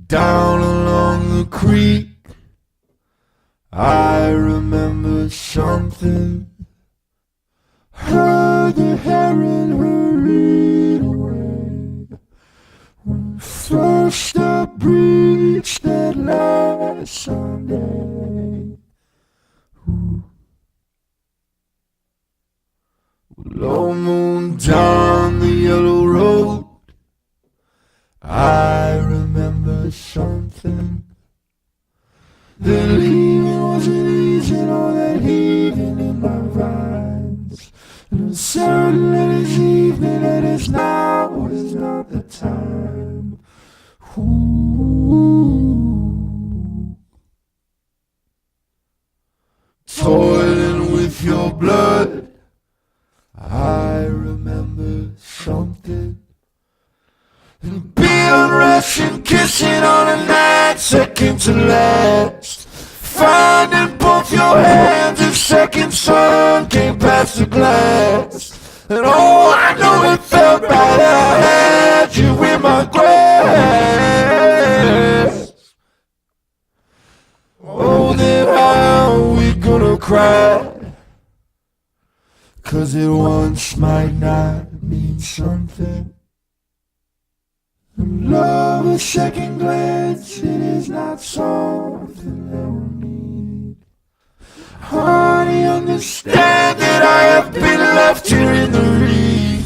down along the creek, I remember something. Heard the heron hurried away when first I breached that last Sunday. Low moon down the yellow road, I remember something. That leaving wasn't easy, all that heaving in my vines. And I'm certain that it's evening, that it's now is not the time. Ooh. Toiling with your blood, I remember something. And being Russian, kissing on a night second to last. Finding both your hands if second sun came past the glass. And oh, I know it felt right, I had you in my grasp. Oh, then how we gonna cry? 'Cause it once might not mean something. Love a second glance, it is not something that we need. Honey, understand that I have been left here in the reed.